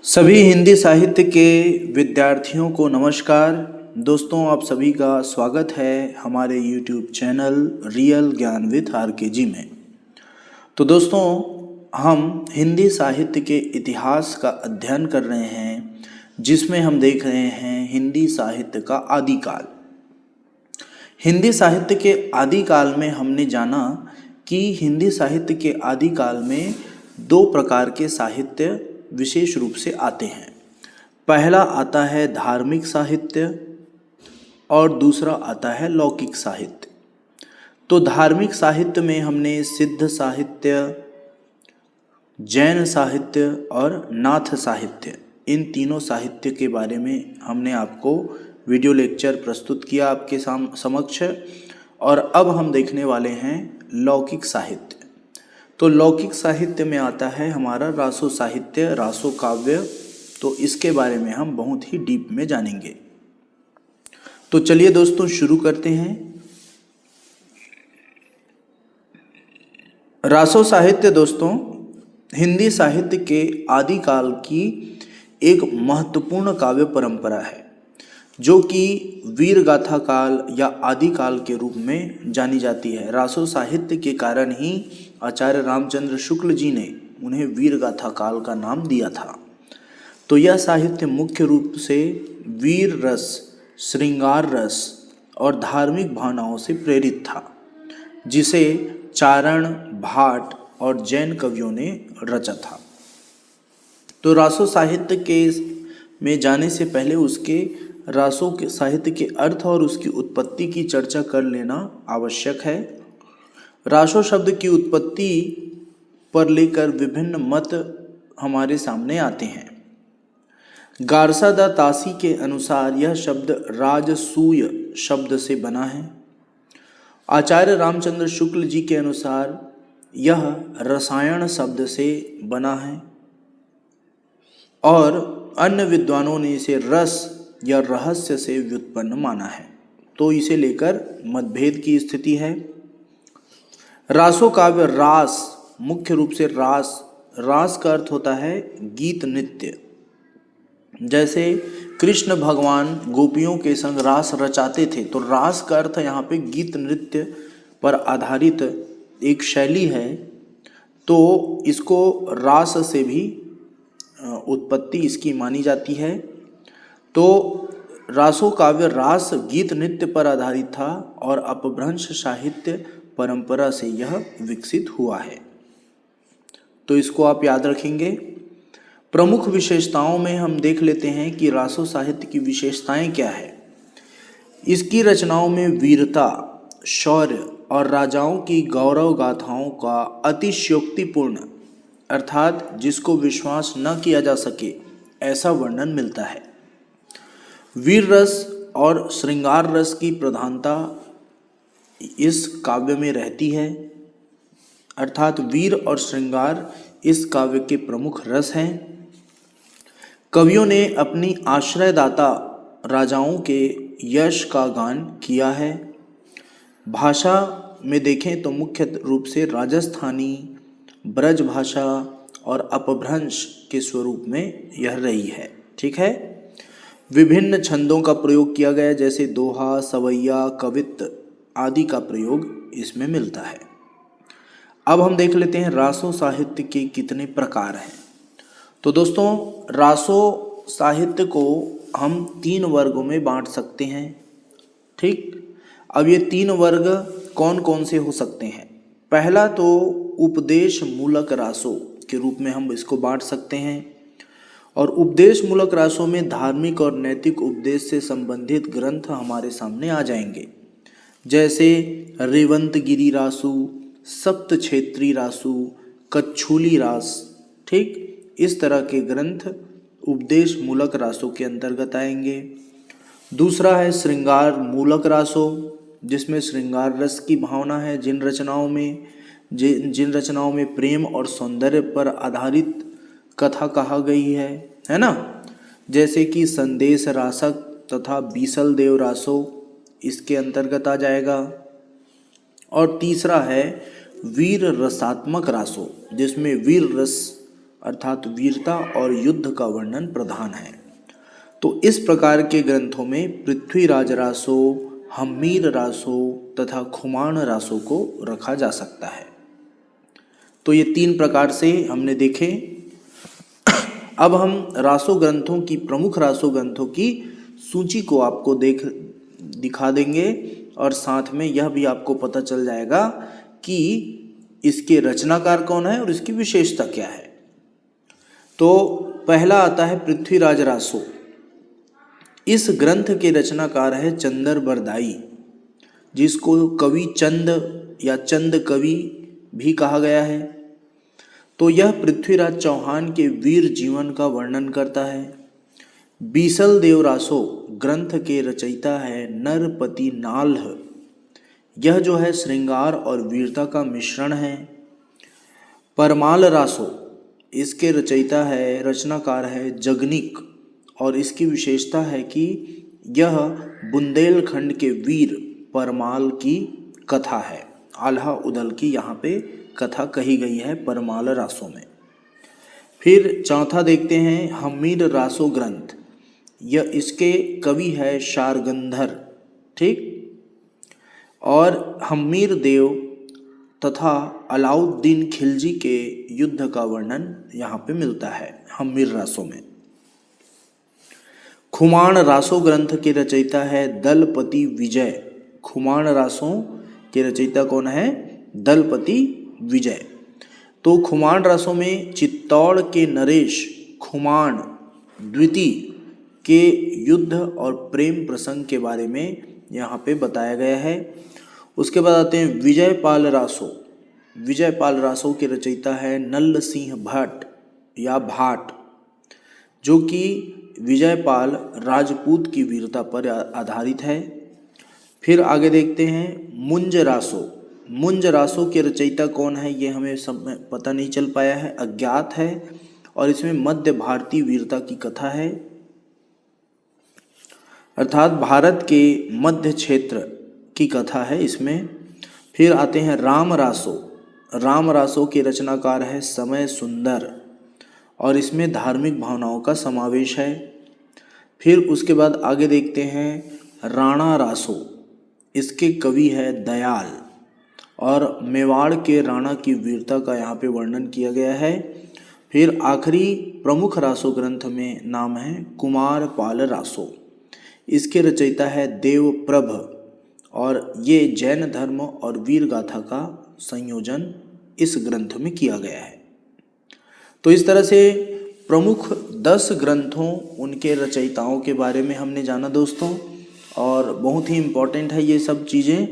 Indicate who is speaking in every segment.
Speaker 1: सभी हिंदी साहित्य के विद्यार्थियों को नमस्कार। दोस्तों, आप सभी का स्वागत है हमारे YouTube चैनल रियल ज्ञान विद RKG में। तो दोस्तों, हम हिंदी साहित्य के इतिहास का अध्ययन कर रहे हैं, जिसमें हम देख रहे हैं हिंदी साहित्य का आदिकाल। हिंदी साहित्य के आदिकाल में हमने जाना कि हिंदी साहित्य के आदिकाल में दो प्रकार के साहित्य विशेष रूप से आते हैं। पहला आता है धार्मिक साहित्य और दूसरा आता है लौकिक साहित्य। तो धार्मिक साहित्य में हमने सिद्ध साहित्य, जैन साहित्य और नाथ साहित्य, इन तीनों साहित्य के बारे में हमने आपको वीडियो लेक्चर प्रस्तुत किया आपके समक्ष। और अब हम देखने वाले हैं लौकिक साहित्य। तो लौकिक साहित्य में आता है हमारा रासो साहित्य, रासो काव्य। तो इसके बारे में हम बहुत ही डीप में जानेंगे। तो चलिए दोस्तों, शुरू करते हैं। रासो साहित्य दोस्तों हिंदी साहित्य के आदिकाल की एक महत्वपूर्ण काव्य परंपरा है, जो कि वीर गाथा काल या आदिकाल के रूप में जानी जाती है। रासो साहित्य के कारण ही आचार्य रामचंद्र शुक्ल जी ने उन्हें वीर गाथा काल का नाम दिया था। तो यह साहित्य मुख्य रूप से वीर रस, श्रृंगार रस और धार्मिक भावनाओं से प्रेरित था, जिसे चारण, भाट और जैन कवियों ने रचा था। तो रासो साहित्य के में जाने से पहले उसके रासो के साहित्य के अर्थ और उसकी उत्पत्ति की चर्चा कर लेना आवश्यक है। रासो शब्द की उत्पत्ति पर लेकर विभिन्न मत हमारे सामने आते हैं। गारसा दा तासी के अनुसार यह शब्द राजसूय शब्द से बना है। आचार्य रामचंद्र शुक्ल जी के अनुसार यह रसायन शब्द से बना है और अन्य विद्वानों ने इसे रस या रहस्य से व्युत्पन्न माना है। तो इसे लेकर मतभेद की स्थिति है। रासो काव्य रास, मुख्य रूप से रास का अर्थ होता है गीत नृत्य। जैसे कृष्ण भगवान गोपियों के संग रास रचाते थे, तो रास का अर्थ यहाँ पे गीत नृत्य पर आधारित एक शैली है। तो इसको रास से भी उत्पत्ति इसकी मानी जाती है। तो रासो काव्य रास, गीत नृत्य पर आधारित था और अपभ्रंश साहित्य परंपरा से यह विकसित हुआ है। तो इसको आप याद रखेंगे। प्रमुख विशेषताओं में हम देख लेते हैं कि रासो साहित्य की विशेषताएं क्या है। इसकी रचनाओं में वीरता, शौर्य और राजाओं की गौरव गाथाओं का अतिशयोक्तिपूर्ण, अर्थात जिसको विश्वास न किया जा सके, ऐसा वर्णन मिलता है। वीर रस और श्रृंगार रस की प्रधानता इस काव्य में रहती है, अर्थात वीर और श्रृंगार इस काव्य के प्रमुख रस हैं। कवियों ने अपनी आश्रयदाता राजाओं के यश का गान किया है। भाषा में देखें तो मुख्य रूप से राजस्थानी, ब्रज भाषा और अपभ्रंश के स्वरूप में यह रही है। ठीक है। विभिन्न छंदों का प्रयोग किया गया, जैसे दोहा, सवैया, कवित्त आदि का प्रयोग इसमें मिलता है। अब हम देख लेते हैं रासो साहित्य के कितने प्रकार हैं। तो दोस्तों, रासो साहित्य को हम 3 वर्गों में बांट सकते हैं। ठीक। अब ये 3 वर्ग कौन कौन से हो सकते हैं? पहला तो उपदेश मूलक रासो के रूप में हम इसको बांट सकते हैं। और उपदेश मूलक रासों में धार्मिक और नैतिक उपदेश से संबंधित ग्रंथ हमारे सामने आ जाएंगे, जैसे रेवंतगिरी रासु, सप्त क्षेत्री रासु, कच्छूली रास। ठीक, इस तरह के ग्रंथ उपदेश मूलक रासों के अंतर्गत आएंगे। दूसरा है श्रृंगार मूलक रासो, जिसमें श्रृंगार रस की भावना है। जिन रचनाओं में प्रेम और सौंदर्य पर आधारित कथा कहा गई है ना, जैसे कि संदेश रासक तथा बीसल देव रासो इसके अंतर्गत आ जाएगा। और तीसरा है वीर रसात्मक रासो, जिसमें वीर रस अर्थात वीरता और युद्ध का वर्णन प्रधान है। तो इस प्रकार के ग्रंथों में पृथ्वीराज रासो, हम्मीर रासो तथा खुमान रासो को रखा जा सकता है। तो ये 3 प्रकार से हमने देखे। अब हम रासो ग्रंथों की, प्रमुख रासो ग्रंथों की सूची को आपको दिखा देंगे और साथ में यह भी आपको पता चल जाएगा कि इसके रचनाकार कौन है और इसकी विशेषता क्या है। तो पहला आता है पृथ्वीराज रासो। इस ग्रंथ के रचनाकार है चंदर बरदाई, जिसको कवि चंद या चंद कवि भी कहा गया है। तो यह पृथ्वीराज चौहान के वीर जीवन का वर्णन करता है। बीसल देव रासो ग्रंथ के रचयिता है नरपति नाल्ह। यह जो है श्रृंगार और वीरता का मिश्रण है। परमाल रासो, इसके रचयिता है, रचनाकार है जगनिक, और इसकी विशेषता है कि यह बुंदेलखंड के वीर परमाल की कथा है। आल्हा उदल की यहाँ पे कथा कही गई है परमाल रासों में। फिर चौथा देखते हैं हम्मीर रासो ग्रंथ। यह, इसके कवि है शारगंधर, ठीक। और हम्मीर देव तथा अलाउद्दीन खिलजी के युद्ध का वर्णन यहाँ पे मिलता है हम्मीर रासों में। खुमान रासो ग्रंथ के रचयिता है दलपति विजय। खुमान रासों के रचयिता कौन है? दलपति विजय। तो खुमान रासों में चित्तौड़ के नरेश खुमान द्वितीय के युद्ध और प्रेम प्रसंग के बारे में यहाँ पे बताया गया है। उसके बाद आते हैं विजयपाल रासो। विजयपाल रासो के रचयिता है नल्ल सिंह भट्ट या भाट, जो कि विजयपाल राजपूत की वीरता पर आधारित है। फिर आगे देखते हैं मुंज रासो। मुंज रासो के रचयिता कौन है ये हमें सब पता नहीं चल पाया है, अज्ञात है, और इसमें मध्य भारतीय वीरता की कथा है, अर्थात भारत के मध्य क्षेत्र की कथा है इसमें। फिर आते हैं राम रासो। राम रासो के रचनाकार है समय सुंदर, और इसमें धार्मिक भावनाओं का समावेश है। फिर उसके बाद आगे देखते हैं राणा रासो। इसके कवि है दयाल, और मेवाड़ के राणा की वीरता का यहाँ पे वर्णन किया गया है। फिर आखिरी प्रमुख रासो ग्रंथ में नाम है कुमार पाल रासो। इसके रचयिता है देवप्रभ, और ये जैन धर्म और वीर गाथा का संयोजन इस ग्रंथ में किया गया है। तो इस तरह से प्रमुख 10 ग्रंथों, उनके रचयिताओं के बारे में हमने जाना दोस्तों, और बहुत ही इम्पोर्टेंट है ये सब चीज़ें।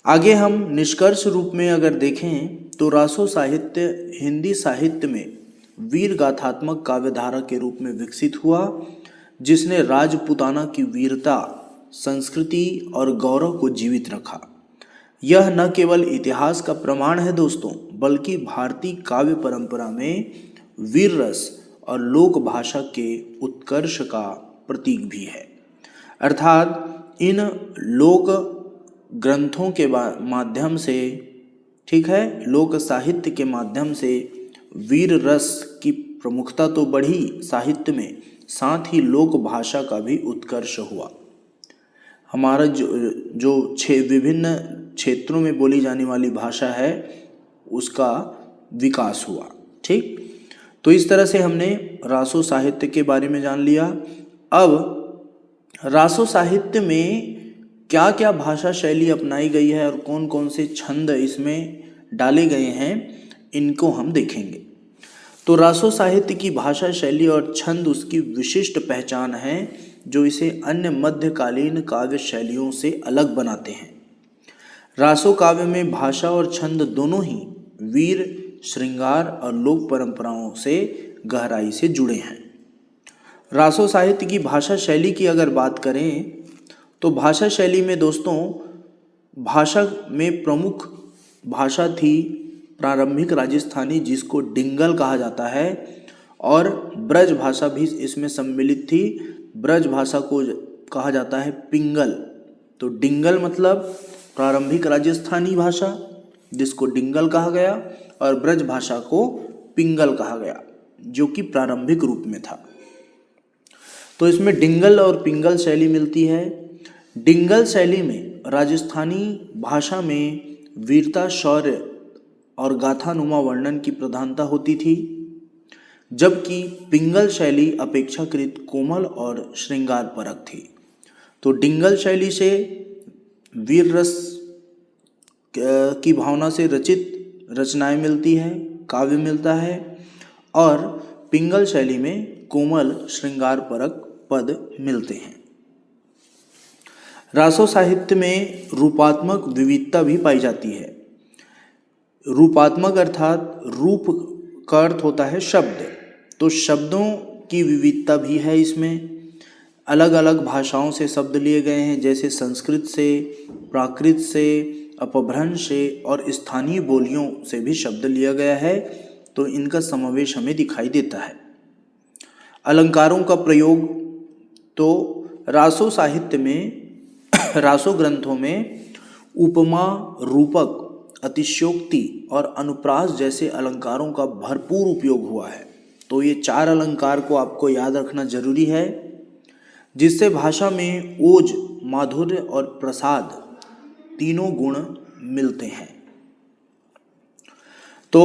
Speaker 1: आगे हम निष्कर्ष रूप में अगर देखें तो रासो साहित्य हिंदी साहित्य में वीर गाथात्मक काव्यधारा के रूप में विकसित हुआ, जिसने राजपूताना की वीरता, संस्कृति और गौरव को जीवित रखा। यह न केवल इतिहास का प्रमाण है दोस्तों, बल्कि भारतीय काव्य परंपरा में वीर रस और लोक भाषा के उत्कर्ष का प्रतीक भी है। अर्थात इन लोक ग्रंथों के माध्यम से, ठीक है, लोक साहित्य के माध्यम से वीर रस की प्रमुखता तो बढ़ी साहित्य में, साथ ही लोक भाषा का भी उत्कर्ष हुआ। हमारा जो विभिन्न क्षेत्रों में बोली जाने वाली भाषा है उसका विकास हुआ, ठीक। तो इस तरह से हमने रासो साहित्य के बारे में जान लिया। अब रासो साहित्य में क्या क्या भाषा शैली अपनाई गई है और कौन कौन से छंद इसमें डाले गए हैं, इनको हम देखेंगे। तो रासो साहित्य की भाषा शैली और छंद उसकी विशिष्ट पहचान है, जो इसे अन्य मध्यकालीन काव्य शैलियों से अलग बनाते हैं। रासो काव्य में भाषा और छंद दोनों ही वीर, श्रृंगार और लोक परंपराओं से गहराई से जुड़े हैं। रासो साहित्य की भाषा शैली की अगर बात करें तो भाषा शैली में दोस्तों, भाषा में प्रमुख भाषा थी प्रारंभिक राजस्थानी, जिसको डिंगल कहा जाता है, और ब्रज भाषा भी इसमें सम्मिलित थी। ब्रज भाषा को कहा जाता है पिंगल। तो डिंगल मतलब प्रारंभिक राजस्थानी भाषा, जिसको डिंगल कहा गया, और ब्रज भाषा को पिंगल कहा गया, जो कि प्रारंभिक रूप में था। तो इसमें डिंगल और पिंगल शैली मिलती है। डिंगल शैली में राजस्थानी भाषा में वीरता, शौर्य और गाथानुमा वर्णन की प्रधानता होती थी, जबकि पिंगल शैली अपेक्षाकृत कोमल और श्रृंगार परक थी। तो डिंगल शैली से वीर रस की भावना से रचित रचनाएं मिलती है, काव्य मिलता है, और पिंगल शैली में कोमल श्रृंगार परक पद मिलते हैं। रासो साहित्य में रूपात्मक विविधता भी पाई जाती है। रूपात्मक अर्थात रूप का अर्थ होता है शब्द, तो शब्दों की विविधता भी है इसमें। अलग अलग भाषाओं से शब्द लिए गए हैं, जैसे संस्कृत से, प्राकृत से, अपभ्रंश से और स्थानीय बोलियों से भी शब्द लिया गया है, तो इनका समावेश हमें दिखाई देता है। अलंकारों का प्रयोग, तो रासो साहित्य में रासो ग्रंथों में उपमा, रूपक, अतिशयोक्ति और अनुप्रास जैसे अलंकारों का भरपूर उपयोग हुआ है। तो ये 4 अलंकार को आपको याद रखना जरूरी है, जिससे भाषा में ओज, माधुर्य और प्रसाद तीनों गुण मिलते हैं। तो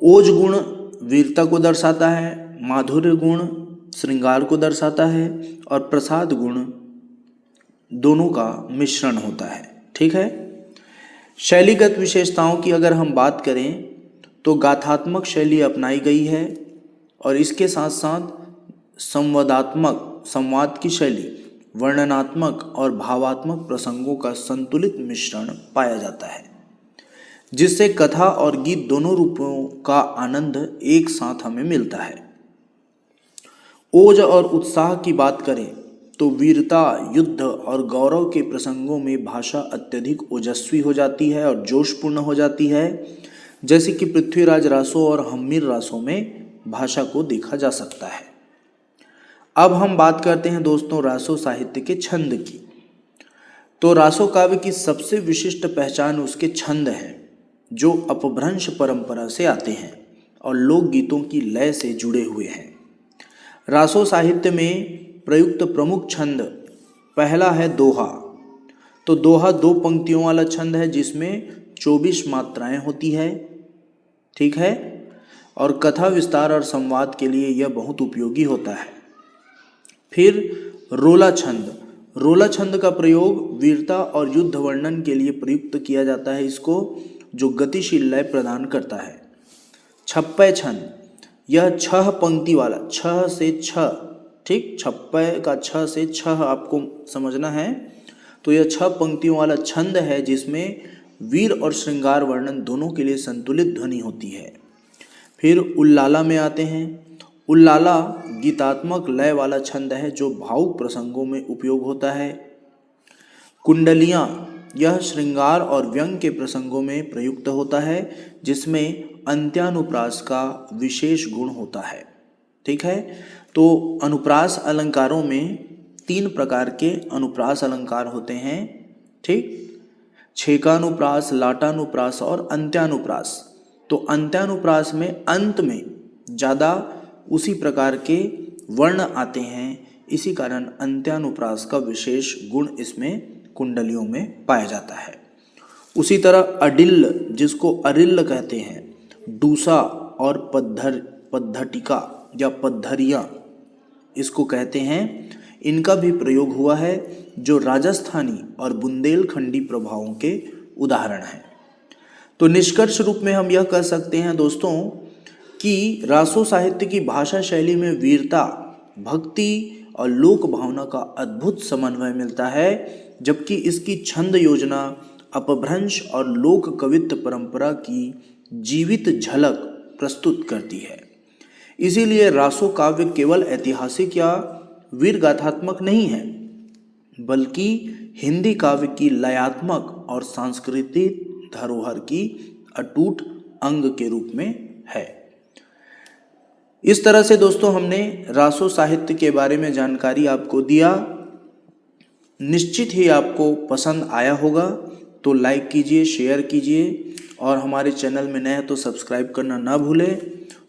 Speaker 1: ओज गुण वीरता को दर्शाता है, माधुर्य गुण श्रृंगार को दर्शाता है, और प्रसाद गुण दोनों का मिश्रण होता है। ठीक है। शैलीगत विशेषताओं की अगर हम बात करें तो गाथात्मक शैली अपनाई गई है, और इसके साथ साथ संवाद की शैली, वर्णनात्मक और भावात्मक प्रसंगों का संतुलित मिश्रण पाया जाता है, जिससे कथा और गीत दोनों रूपों का आनंद एक साथ हमें मिलता है। ओज और उत्साह की बात करें तो वीरता, युद्ध और गौरव के प्रसंगों में भाषा अत्यधिक ओजस्वी हो जाती है और जोशपूर्ण हो जाती है, जैसे कि पृथ्वीराज रासो और हम्मीर रासो में भाषा को देखा जा सकता है। अब हम बात करते हैं दोस्तों रासो साहित्य के छंद की। तो रासो काव्य की सबसे विशिष्ट पहचान उसके छंद है, जो अपभ्रंश परंपरा से आते हैं और लोकगीतों की लय से जुड़े हुए हैं। रासो साहित्य में प्रयुक्त प्रमुख छंद, पहला है दोहा। तो दोहा 2 पंक्तियों वाला छंद है, जिसमें 24 मात्राएं होती है। ठीक है। और कथा विस्तार और संवाद के लिए यह बहुत उपयोगी होता है। फिर रोला छंद। रोला छंद का प्रयोग वीरता और युद्ध वर्णन के लिए प्रयुक्त किया जाता है, इसको जो गतिशील लय प्रदान करता है। छप्पय छंद, यह 6 पंक्ति वाला, 6 से 6, ठीक, छप्पय का 6 से 6 आपको समझना है। तो यह 6 पंक्तियों वाला छंद है, जिसमें वीर और श्रृंगार वर्णन दोनों के लिए संतुलित ध्वनि होती है। फिर उल्लाला में आते हैं। उल्लाला गीतात्मक लय वाला छंद है, जो भावुक प्रसंगों में उपयोग होता है। कुंडलियाँ, यह श्रृंगार और व्यंग के प्रसंगों में प्रयुक्त होता है, जिसमें अंत्यानुप्रास का विशेष गुण होता है। ठीक है। तो अनुप्रास अलंकारों में 3 प्रकार के अनुप्रास अलंकार होते हैं। ठीक, छेकानुप्रास, लाटानुप्रास और अंत्यानुप्रास। तो अंत्यानुप्रास में अंत में ज़्यादा उसी प्रकार के वर्ण आते हैं, इसी कारण अंत्यानुप्रास का विशेष गुण इसमें कुंडलियों में पाया जाता है। उसी तरह अडिल्ल, जिसको अरिल्ल कहते हैं, डूसा और पद्धटिका या पद्धरियाँ इसको कहते हैं, इनका भी प्रयोग हुआ है, जो राजस्थानी और बुंदेलखंडी प्रभावों के उदाहरण हैं। तो निष्कर्ष रूप में हम यह कह सकते हैं दोस्तों कि रासो साहित्य की भाषा शैली में वीरता, भक्ति और लोक भावना का अद्भुत समन्वय मिलता है, जबकि इसकी छंद योजना अपभ्रंश और लोक कवित्व परंपरा की जीवित झलक प्रस्तुत करती है। इसीलिए रासो काव्य केवल ऐतिहासिक या वीर गाथात्मक नहीं है, बल्कि हिंदी काव्य की लयात्मक और सांस्कृतिक धरोहर की अटूट अंग के रूप में है। इस तरह से दोस्तों हमने रासो साहित्य के बारे में जानकारी आपको दिया। निश्चित ही आपको पसंद आया होगा, तो लाइक कीजिए, शेयर कीजिए, और हमारे चैनल में नए हैं तो सब्सक्राइब करना ना भूलें।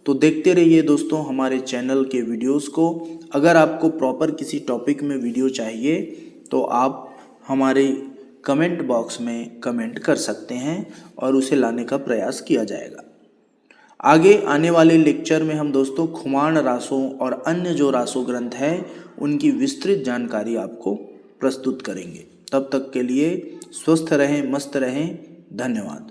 Speaker 1: तो देखते रहिए दोस्तों हमारे चैनल के वीडियोस को। अगर आपको प्रॉपर किसी टॉपिक में वीडियो चाहिए तो आप हमारे कमेंट बॉक्स में कमेंट कर सकते हैं और उसे लाने का प्रयास किया जाएगा। आगे आने वाले लेक्चर में हम दोस्तों खुमान रासों और अन्य जो रासो ग्रंथ है उनकी विस्तृत जानकारी आपको प्रस्तुत करेंगे। तब तक के लिए स्वस्थ रहें, मस्त रहें। धन्यवाद।